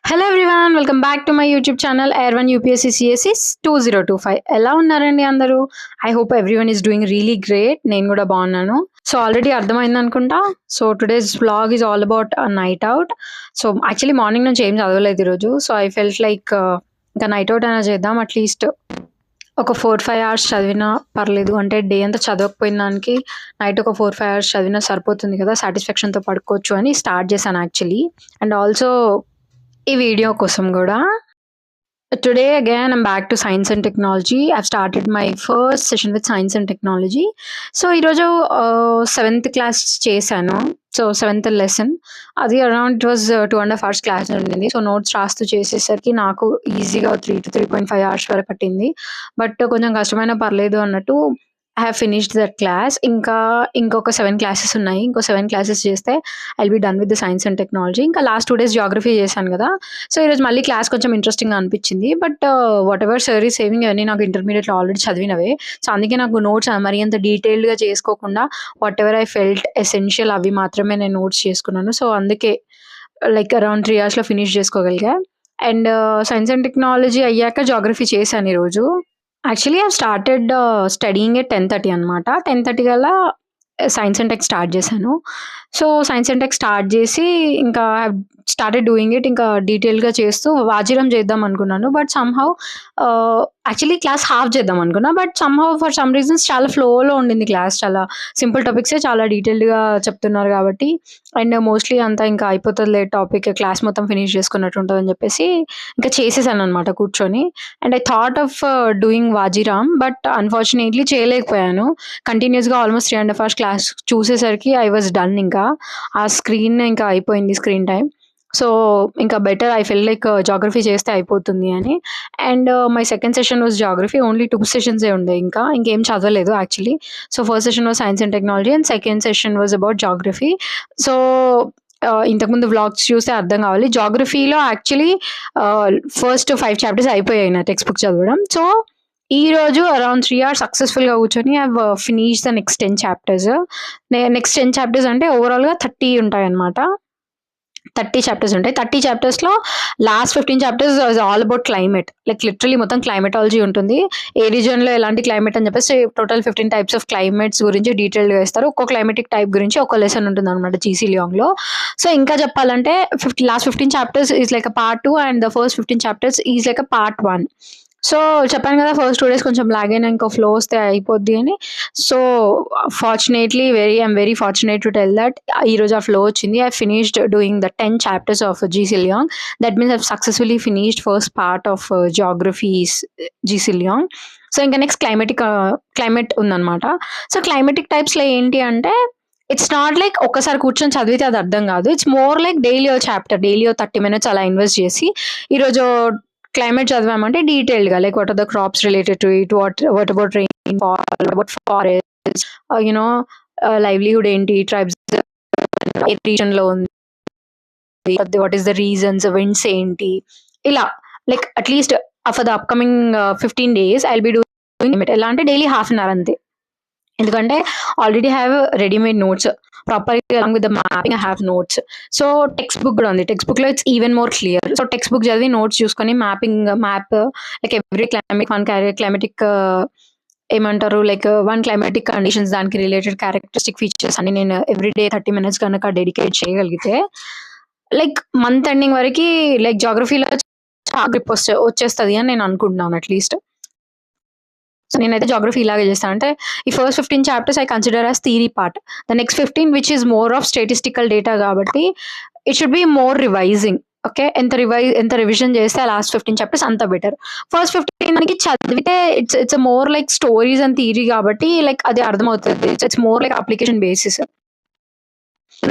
Hello everyone, welcome back to my YouTube channel ఎయిర్1 UPSC CSC 2025. ఎలా ఉన్నారండి అందరూ? I hope everyone is doing really great. నేను కూడా బాగున్నాను. సో ఆల్రెడీ అర్థమైంది అనుకుంటా. So today's vlog is all about night out. So actually morning నుంచి ఏం చదవలేదు ఈరోజు. సో ఐ ఫెల్ట్ లైక్ ఇంకా నైట్ అవుట్ అయినా చేద్దాం. అట్లీస్ట్ ఒక 4-5 అవర్స్ చదివినా పర్లేదు. అంటే డే అంతా చదవకపోయిన దానికి నైట్ ఒక 4-5 అవర్స్ చదివినా సరిపోతుంది కదా, సాటిస్ఫాక్షన్తో పడుకోవచ్చు అని స్టార్ట్ చేశాను యాక్చువల్లీ. అండ్ ఆల్సో ఈ వీడియో కోసం కూడా today again I'm back to science and technology. I've started my first session with science and technology. So ఈరోజు 7th క్లాస్ చేశాను. సో 7th లెసన్ అది around it was 2.5 hours class ఉండింది. So notes రాస్తూ చేసేసరికి నాకు ఈజీగా 3 to 3.5 hours వరకు పట్టింది. బట్ కొంచెం కష్టమైన పర్లేదు అన్నట్టు I have finished that class. ఇంకొక 7 క్లాసెస్ ఉన్నాయి. ఇంకో 7 క్లాసెస్ చేస్తే I'll be done with the science and technology. ఇంకా లాస్ట్ 2 days జాగ్రఫీ చేశాను కదా. సో ఈరోజు మళ్ళీ క్లాస్ కొంచెం ఇంట్రెస్టింగ్గా అనిపించింది. బట్ వాట్ ఎవర్ సర్ ఈ సేవింగ్ అవన్నీ నాకు ఇంటర్మీడియట్లో ఆల్రెడీ చదివినవే. సో అందుకే నాకు నోట్స్ మరి అంత డీటెయిల్డ్గా చేసుకోకుండా whatever I felt essential అవి మాత్రమే నేను నోట్స్ చేసుకున్నాను. సో అందుకే లైక్ అరౌండ్ 3 hours ఫినిష్ చేసుకోగలిగా. అండ్ సైన్స్ అండ్ టెక్నాలజీ అయ్యాక జాగ్రఫీ చేశాను ఈరోజు. Actually I started studying at 10:30 అనమాట. 10:30 కల్లా సైన్స్ అండ్ టెక్ స్టార్ట్ చేశాను. So science and tech start చేసి ఇంకా స్టార్టెడ్ డూయింగ్ ఇట్. ఇంకా డీటెయిల్గా చేస్తూ వాజిరం చేద్దాం అనుకున్నాను. But somehow actually class half చేద్దాం అనుకున్నా. But somehow for some reasons చాలా ఫ్లోలో ఉండింది క్లాస్. చాలా సింపుల్ టాపిక్సే చాలా డీటెయిల్డ్గా చెప్తున్నారు కాబట్టి, అండ్ మోస్ట్లీ అంతా ఇంకా అయిపోతుందిలే టాపిక్, క్లాస్ మొత్తం ఫినిష్ చేసుకున్నట్టు ఉంటుందని చెప్పేసి ఇంకా చేసేసాను అనమాట కూర్చొని. And I thought of doing Vajiram, but unfortunately చేయలేకపోయాను. కంటిన్యూస్గా ఆల్మోస్ట్ 3.5 hours క్లాస్ చూసేసరికి ఐ వాజ్ డన్. ఇంకా ఆ స్క్రీన్ ఇంకా అయిపోయింది స్క్రీన్ టైం. సో ఇంకా better I fell like geography చేస్తే అయిపోతుంది అని. And my second session was geography. Only 2 sessions ఉండే, ఇంకేం చదవలేదు actually. So first session was science and technology and second session was about geography. So ఇంతకుముందు vlogs చూస్తే అర్థం కావాలి. జాగ్రఫీలో యాక్చువల్లీ ఫస్ట్ 5 chapters అయిపోయాయి నా టెక్స్ట్ బుక్ చదవడం. సో ఈ రోజు అరౌండ్ 3 hours సక్సెస్ఫుల్గా కూర్చొని I finish the next 10 chapters. Next 10 chapters అంటే ఓవరాల్గా 30 ఉంటాయి అనమాట. 30 chapters ఉంటాయి. 30 chaptersలో last 15 chapters is all about climate. Like literally మొత్తం క్లైమేటాలజీ ఉంటుంది. ఏ రీజన్లో ఎలాంటి క్లైమేట్ అని చెప్పేసి టోటల్ 15 types ఆఫ్ క్లైమేట్స్ గురించి డీటెయిల్గా ఇస్తారు. ఒక్కో క్లైమేటిక్ టైప్ గురించి ఒక లెసన్ ఉంటుంది అనమాట జీసీ లియాంగ్లో. సో ఇంకా చెప్పాలంటే last 15 chapters is like a part 2 and the first 15 chapters is like a part 1. So చెప్పాను కదా, ఫస్ట్ 2 days కొంచెం లాగ్ అయినా ఇంకో ఫ్లో వస్తే అయిపోద్ది అని. So fortunately I'm very fortunate to tell that ఈరోజు ఆ ఫ్లో వచ్చింది. I finished doing the 10 chapters of GC Liang. That means I successfully finished first part of geographies GC Leong. So ఇంకా next climate ఉందన్నమాట. So climatic టైప్స్లో ఏంటి అంటే, it's not like ఒక్కసారి కూర్చొని చదివితే అది అర్థం కాదు. It's more like daily chapter, daily 30 minutes అలా ఇన్వెస్ట్ చేసి ఈరోజు క్లైమేట్ చదివామంటే డీటెయిల్డ్గా like what are the crops related to it, what about rainfall, about forest, you know livelihood ఏంటి, ట్రైబ్స్ ఏ రీజన్లో ఉంది, what is the regions, winds ఏంటి, ఇలా like at least for the upcoming 15 days I'll be doing. ఎలా అంటే daily half an hour అంతే. ఎందుకంటే ఆల్రెడీ హ్యావ్ రెడీమేడ్ నోట్స్ ప్రాపర్గా along with the mapping I have notes. So text book కూడా ఉంది. Text బుక్లో it's even more clear. So text book చదివి notes చూసుకొని మ్యాప్ లైక్ ఎవ్రీ క్లైమేటిక్ ఏమంటారు like 1 climatic conditions, దానికి రిలేటెడ్ క్యారెక్టరిస్టిక్ ఫీచర్స్ అని నేను ఎవ్రీడే 30 minutes కనుక డెడికేట్ చేయగలిగితే లైక్ మంత్ ఎండింగ్ వరకు లైక్ జాగ్రఫీలో చాలా గ్రిప్ వచ్చేస్తుంది అని నేను అనుకుంటున్నాను అట్లీస్ట్. సో నేనైతే జాగ్రఫీ ఇలాగే చేస్తాను. అంటే ఈ first 15 chapters I consider as theory part. The next 15 which is more of statistical data కాబట్టి it should be more revising. Okay, ఎంత రివిజన్ చేస్తే లాస్ట్ 15 chapters అంత బెటర్. ఫస్ట్ 15 మనకి చదివితే it's more like stories and theory కాబట్టి like అది అర్థమవుతుంది. It's more like application basis,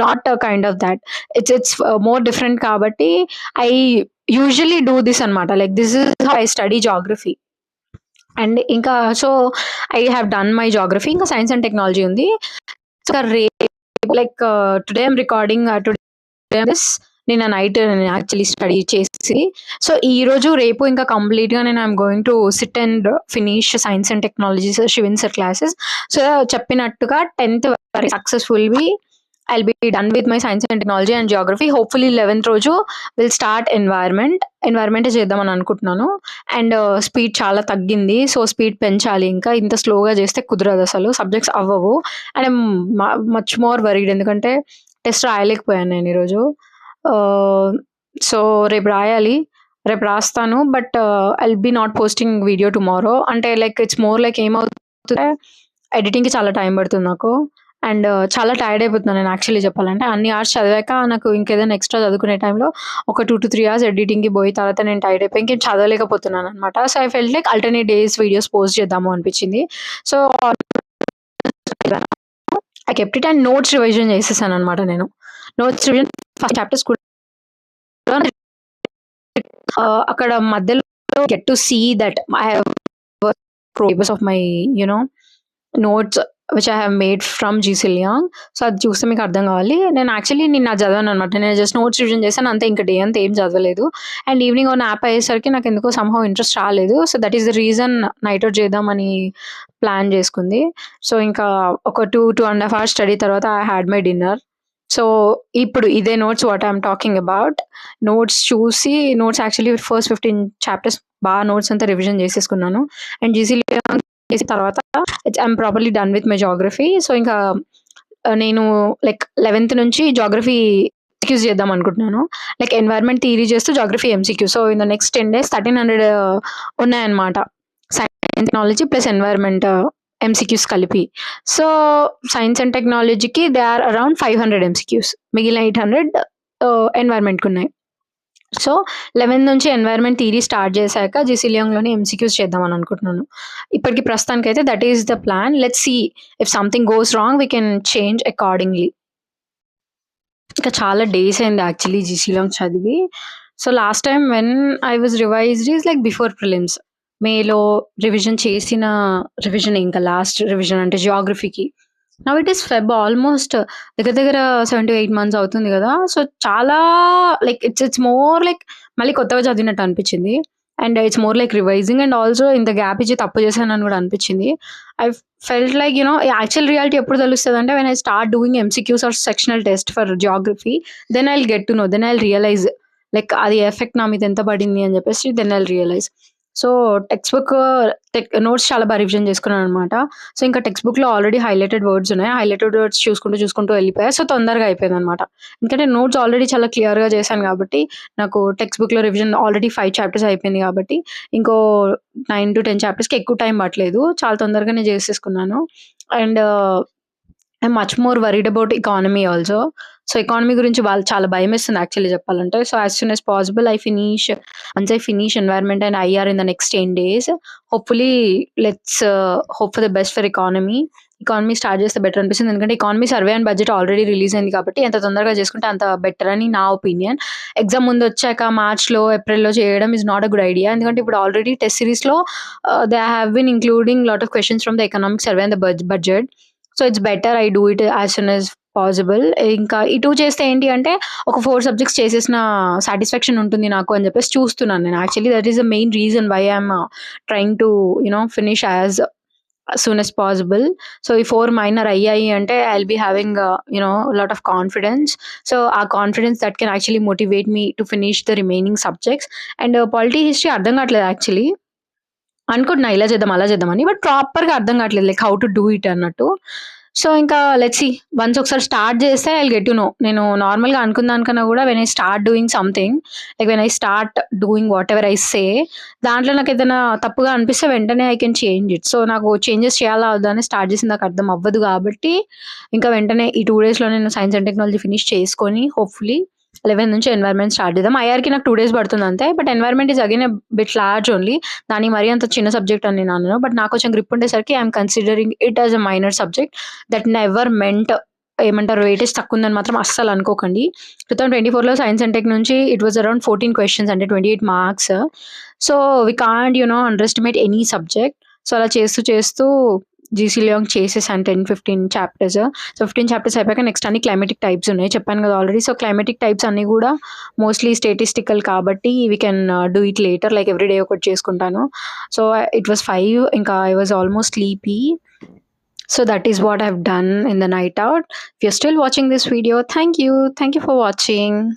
not kind of that. It's more different కాబట్టి ఐ యూజువలీ డూ దిస్ అనమాట. Like this is how I study geography. And ఇంకా so I have done my geography. ఇంకా science and technology ఉంది. So like today I'm recording today నేను night actually study చేసి, so ఈ రోజు రేపు ఇంకా కంప్లీట్గా నేను I'm going to sit and finish science and technologies Shivin sir classes. So చెప్పినట్టుగా 10th వరకు సక్సెస్ఫుల్వి I'll be done with my science and technology and geography. Hopefully 11th రోజు విల్ స్టార్ట్ ఎన్వైర్మెంటే చేద్దామని అనుకుంటున్నాను. అండ్ స్పీడ్ చాలా తగ్గింది. సో, స్పీడ్ పెంచాలి ఇంకా. ఇంత స్లోగా చేస్తే కుదరదు అసలు. సబ్జెక్ట్స్ అవ్వవు. And I'm much more worried ఎందుకంటే టెస్ట్ రాయలేకపోయాను నేను ఈరోజు. సో, రేపు రాయాలి. రేపు రాస్తాను. But I'll be not posting video tomorrow. అంటే లైక్ ఇట్స్ మోర్ లైక్ ఏమవుతుందంటే ఎడిటింగ్‌కి చాలా టైం పడుతుంది నాకు. అండ్ చాలా టైర్డ్ అయిపోతున్నాను నేను యాక్చువల్లీ చెప్పాలంటే. అన్ని అవర్స్ చదివాక నాకు ఇంకేదైనా ఎక్స్‌ట్రా చదువుకునే టైంలో ఒక 2-3 అవర్స్ ఎడిటింగ్‌కి పోయి తర్వాత నేను టైర్డ్ అయిపోయి ఇంకేం చదవలేకపోతున్నాననమాట. So, I felt like alternate days videos post చేద్దాము అనిపించింది. So, I kept it and notes revision చేసేసాననమాట నేను. నోట్స్ రివిజన్ ఫస్ట్ చాప్టర్స్ కూడా అక్కడ మధ్యలో get to see that I have progress of my notes which I have made from G C Leong. So, అది చూస్తే మీకు అర్థం కావాలి. నేను యాక్చువల్లీ నిన్న చదివాను అనమాట. నేను జస్ట్ నోట్స్ రివిజన్ చేశాను అంతే. ఇంకా డే అంతా ఏం చదవలేదు. అండ్ ఈవినింగ్ ఒక న్యాప్ అయ్యేసరికి నాకు ఎందుకో సమ్‌హౌ ఇంట్రెస్ట్ రాలేదు. So, that is the reason night out చేద్దామని ప్లాన్ చేసుకుంది. సో, ఇంకా ఒక 2.5 అవర్స్ స్టడీ తర్వాత I had my dinner. So, ఇప్పుడు ఇదే notes what I'm talking about. Notes చూసి నోట్స్ యాక్చువల్లీ ఫస్ట్ 15 చాప్టర్స్ బాగా నోట్స్ అంతా రివిజన్ చేసేసుకున్నాను. అండ్ జీసీ లియాంగ్ చేసిన తర్వాత I'm properly done with my Geography. So, ఇంకా నేను లైక్ 11th నుంచి జియోగ్రఫీ ఎంసీక్యూస్ చేద్దాం అనుకుంటున్నాను. లైక్ ఎన్వైర్న్మెంట్ థియరీ చేస్తూ geography MCQ. So, in the next 10 days 1300 ఉన్నాయన్నమాట. Science and technology plus environment MCQs కలిపి. సో, సైన్స్ అండ్ టెక్నాలజీకి దే ఆర్ అరౌండ్ 500 ఎంసీక్యూస్. మిగిలిన 800 ఎన్వైర్న్మెంట్‌కి ఉన్నాయి. సో, 11 నుంచి ఎన్వైర్న్మెంట్ థియరీ స్టార్ట్ చేశాక జీసీ లియాంగ్‌లోనే ఎంసీక్యూస్ చేద్దామని అనుకుంటున్నాను. ఇప్పటికి ప్రస్తుతానికైతే that is the plan. Let's see if something goes wrong we can change accordingly. ఇంకా చాలా డేస్ అయింది యాక్చువల్లీ జీసీ లియాంగ్ చదివి. So, last time when I was revised is like before prelims. మేలో రివిజన్ చేసిన రివిజన్ ఇంకా last revision అంటే జియోగ్రఫీకి. Now it is Feb almost దగ్గర దగ్గర 7-8 మంత్స్ అవుతుంది కదా. సో, చాలా లైక్ ఇట్స్ మోర్ లైక్ మళ్ళీ కొత్తగా చదివినట్టు అనిపించింది. And it's more like revising and also ఇంత గ్యాప్ ఇచ్చి తప్పు చేశానని కూడా అనిపించింది. I felt like actual reality ఎప్పుడు తెలుస్తదంటే when I start doing MCQs or sectional test for geography then I will get to know. Then I will realize like అది effect నా మీద ఎంత పడింది అని చెప్పేసి then I will realize. So, textbook notes చాలా బాగా రివిజన్ చేసుకున్నాననమాట. సో, ఇంకా టెక్స్ట్ బుక్‌లో ఆల్రెడీ హైలైటెడ్ వర్డ్స్ ఉన్నాయి. హైలైటెడ్ వర్డ్స్ చూసుకుంటూ వెళ్ళిపోయా. సో, తొందరగా అయిపోయిందనమాట. ఎందుకంటే నోట్స్ ఆల్రెడీ చాలా క్లియర్‌గా చేశాను కాబట్టి నాకు టెక్స్ట్ బుక్‌లో రివిజన్ ఆల్రెడీ 5 చాప్టర్స్ అయిపోయింది కాబట్టి ఇంకో 9-10 చాప్టర్స్‌కి ఎక్కువ టైం పట్టలేదు. చాలా తొందరగానే చేసేసుకున్నాను. And I'm much more worried about economy also. So, economy గురించి చాలా భయమేస్తుంది యాక్చువల్లీ చెప్పాలంటే. So, as soon as possible once I finish environment and IR in the next 10 days hopefully let's hope for the best for economy. Economy start చేస్తే better అనిపిస్తుంది. ఎందుకంటే economy survey and budget already release అయింది కాబట్టి ఎంత తొందరగా చేసుకుంటే అంత better అని నా ఒపీనియన్. ఎగ్జామ్ ముందు వచ్చాక మార్చ్‌లో, ఏప్రిల్‌లో చేయడం is not a good idea. ఎందుకంటే ఇప్పుడు ఆల్రెడీ టెస్ట్ సిరీస్‌లో they have been including lot of questions from the economic survey and the budget. So, it's better I do it as soon as possible. ఇంకా ఈ 2 చేస్తే ఏంటి అంటే ఒక 4 subjects చేసేసిన సాటిస్ఫాక్షన్ ఉంటుంది నాకు అని చెప్పేసి చూస్తున్నాను నేను. Actually that is the main reason why I'm trying to finish as soon as possible. So, ఈ 4 మైనర్ అయ్యాయి అంటే I will be having lot of confidence. So, ఆ confidence that can actually motivate me to finish the remaining subjects. And polity, history అర్థం కావట్లేదు actually. అనుకుంటున్నా ఇలా చేద్దాం, అలా చేద్దామని. బట్ ప్రాపర్‌గా అర్థం కావట్లేదు like how to do it అన్నట్టు. సో, ఇంకా లెట్స్ సీ. వన్స్ ఒకసారి స్టార్ట్ చేస్తే I will get to no. నేను నార్మల్‌గా అనుకున్న దానికన్నా కూడా when I start doing something like when I start doing whatever I say దాంట్లో నాకు ఏదైనా తప్పుగా అనిపిస్తే వెంటనే I can change it. So, నాకు చేంజెస్ చేయాలా వద్దా అని స్టార్ట్ చేసిన నాకు అర్థం అవ్వదు కాబట్టి ఇంకా వెంటనే ఈ 2 డేస్‌లో నేను సైన్స్ అండ్ టెక్నాలజీ ఫినిష్ చేసుకొని హోప్‌ఫుల్లీ 11 నుంచి ఎన్వైర్న్మెంట్ స్టార్ట్ చేద్దాం. ఐఆర్‌కి నాకు 2 డేస్ పడుతుంది అంతే. But environment is again a bit large only. దానికి మరీ అంత చిన్న సబ్జెక్ట్ అని నేను అనను. బట్ నాకు కొంచెం గ్రిప్ ఉండేసరికి I'm considering it as a minor subject that never meant ఏమంటారు వెయిటేజ్ తక్కువ ఉందని మాత్రం అస్సలు అనుకోకండి. 2024లో సైన్స్ అండ్ టెక్ నుంచి ఇట్ వాస్ అరౌండ్ 14 క్వెషన్స్ అంటే 28 marks. So, we can't underestimate any subject. So, అలా చేస్తూ జీసీ లియాంగ్ చేసేసాను 10-15 చాప్టర్స్. సో, 15 చాప్టర్స్ అయిపోయాక నెక్స్ట్ అన్ని క్లైమాటిక్ టైప్స్ ఉన్నాయి. చెప్పాను కదా ఆల్రెడీ. సో, క్లైమాటిక్ టైప్స్ అన్నీ కూడా మోస్ట్‌లీ స్టాటిస్టికల్ కాబట్టి we can do it later like every day ఒకటి చేసుకుంటాను. సో, ఇట్ వాస్ 5 ఇంకా I was almost sleepy. So that is what I've done in the night out. If you're still watching this video, thank you for watching.